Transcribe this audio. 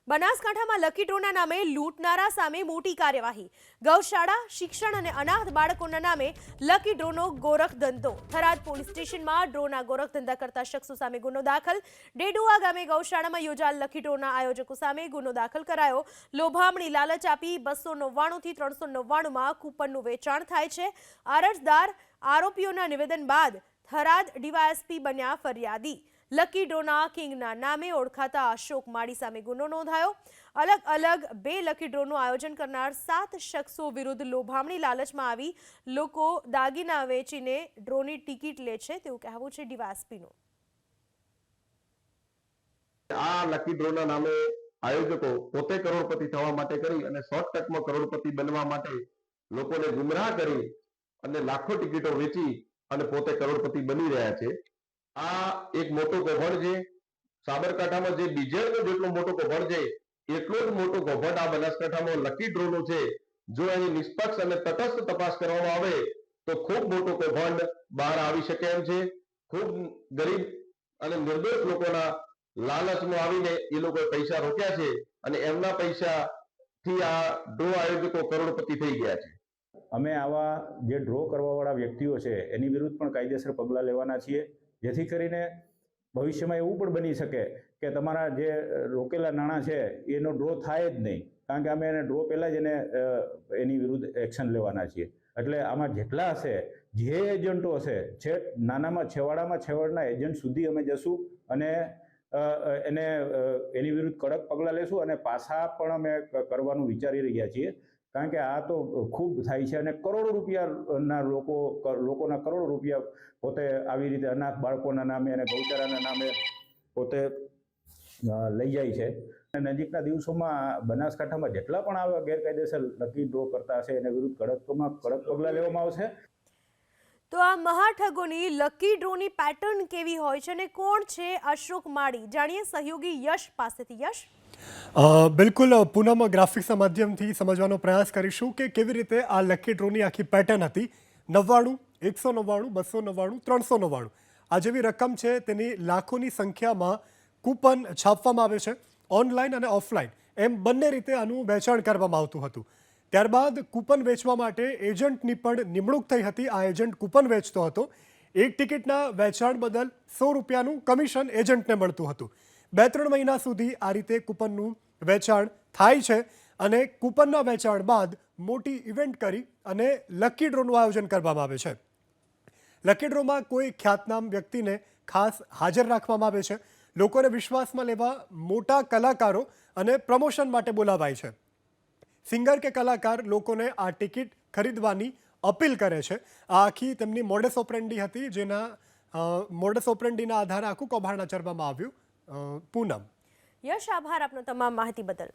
બનાસકાંઠામાં લકી ડ્રોના નામે લૂંટનારા સામે મોટી કાર્યવાહી। ગૌશાળા, શિક્ષણ અને અનાથ બાળકોના નામે લકી ડ્રોનો ગોરખધંધો। થરાદ પોલીસ સ્ટેશનમાં ડ્રોના ગોરખધંધા કરતા શખ્સો સામે ગુનો દાખલ। ડેડુઆ ગામે ગૌશાળામાં યોજાયેલ લકી ડ્રોના આયોજકો સામે ગુનો દાખલ કરાયો। લોભામણી લાલચ આપી 299 થી 399 માં કૂપનનું વેચાણ થાય છે। અરજદાર આરોપીઓના નિવેદન બાદ થરાદ ડીવાયએસપી બન્યા ફરિયાદી। લકી ડ્રોના કિંગના નામે ઓળખાતા અશોક માળી સામે ગુનો નોંધાયો। અલગ અલગ 2 લકી ડ્રોનું આયોજન કરનાર 7 શખ્સો વિરુદ્ધ લોભામણી લાલચમાં આવી લોકો દાગીના વેચીને ડ્રોની ટિકિટ લે છે તેવું કહેવું છે ડીવાયએસપીનું। આ લકી ડ્રોના નામે આયોજકો પોતે કરોડપતિ થવા માટે કરી અને શોર્ટકટમાં કરોડપતિ બનવા માટે લોકોને ગુમરાહ કરી અને લાખો ટિકિટો વેચી અને પોતે કરોડપતિ બની રહ્યા છે। આ એક મોટો કૌભાંડ છે। સાબરકાંઠામાં જે ડીઝલનો જેટલો મોટો કૌભાંડ છે એટલો જ મોટો કૌભાંડ આ બનાસકાંઠામાં લકી ડ્રોનો છે। જો એની નિષ્પક્ષ અને તટસ્થ તપાસ કરવામાં આવે તો ખૂબ મોટો કૌભાંડ બહાર આવી શકે એમ છે। ખૂબ ગરીબ અને નિર્દોષ લોકોના લાલચમાં આવીને એ લોકોએ પૈસા રોક્યા છે અને એમના પૈસાથી આ ડ્રો આયોજકો કરોડપતિ થઈ ગયા છે। અમે આવા જે ડ્રો કરવાવાળા વ્યક્તિઓ છે એની વિરુદ્ધ પણ કાયદેસર પગલાં લેવાના છીએ, જેથી કરીને ભવિષ્યમાં એવું પણ બની શકે કે તમારા જે રોકેલા નાણાં છે એનો ડ્રો થાય જ નહીં, કારણ કે અમે એને ડ્રો પહેલાં જ એની વિરુદ્ધ એક્શન લેવાના છીએ। એટલે આમાં જેટલા હશે, જે એજન્ટો હશે, છેક નાનામાં છેવાડાના એજન્ટ સુધી અમે જશું અને એની વિરુદ્ધ કડક પગલાં લેશું અને પાછા પણ અમે કરવાનું વિચારી રહ્યા છીએ, કારણ કે આ તો ખૂબ થાય છે અને કરોડો રૂપિયાના લોકોના કરોડો રૂપિયા પોતે આવી રીતે અનાથ બાળકોના નામે અને ગૌચરાના નામે પોતે લઈ જાય છે। અને નજીકના દિવસોમાં બનાસકાંઠામાં જેટલા પણ આવા ગેરકાયદેસર લકી ડ્રો કરતા હશે એના વિરુદ્ધ કડક પગલાં લેવામાં આવશે। તો આ મહાઠગોની લકી ડ્રોની પેટર્ન કેવી હોય છે અને કોણ છે અશોક માળી, જાણીએ સહયોગી યશ પાસેથી। યશ, બિલકુલ પૂનમ, ગ્રાફિક્સના માધ્યમથી સમજવાનો પ્રયાસ કરીશું કે કેવી રીતે આ લકી ડ્રોની આખી પેટર્ન હતી। 99, 199, 299, 399 આ જેવી રકમ છે તેની લાખોની સંખ્યામાં કૂપન છાપવામાં આવે છે। ઓનલાઈન અને ઓફલાઈન એમ બંને રીતે આનું વેચાણ કરવામાં આવતું હતું। ત્યારબાદ કૂપન વેચવા માટે એજન્ટની પણ નિમણૂક થઈ હતી। આ એજન્ટ કૂપન વેચતો હતો। એક ટિકિટના વેચાણ બદલ 100 રૂપિયાનું કમિશન એજન્ટને મળતું હતું। 2-3 મહિના સુધી આ રીતે કૂપનનું વેચાણ થાય છે અને કૂપનના વેચાણ બાદ મોટી ઇવેન્ટ કરી અને લકી ડ્રોનું આયોજન કરવામાં આવે છે। લકી ડ્રોમાં કોઈ ખ્યાતનામ વ્યક્તિને ખાસ હાજર રાખવામાં આવે છે। લોકોને વિશ્વાસમાં લેવા મોટા કલાકારો અને પ્રમોશન માટે બોલાવાય છે। સિંગર કે કલાકાર લોકોને આ ટિકિટ ખરીદવાની અપીલ કરે છે। આ આખી તેમની મોડસ ઓપરેન્ડી હતી, જેના મોડસ ઓપરેન્ડીના આધારે આખું કૌભાંડ આચરવામાં આવ્યું। પૂનમ, યશ, આભાર આપનો તમામ માહિતી બદલ।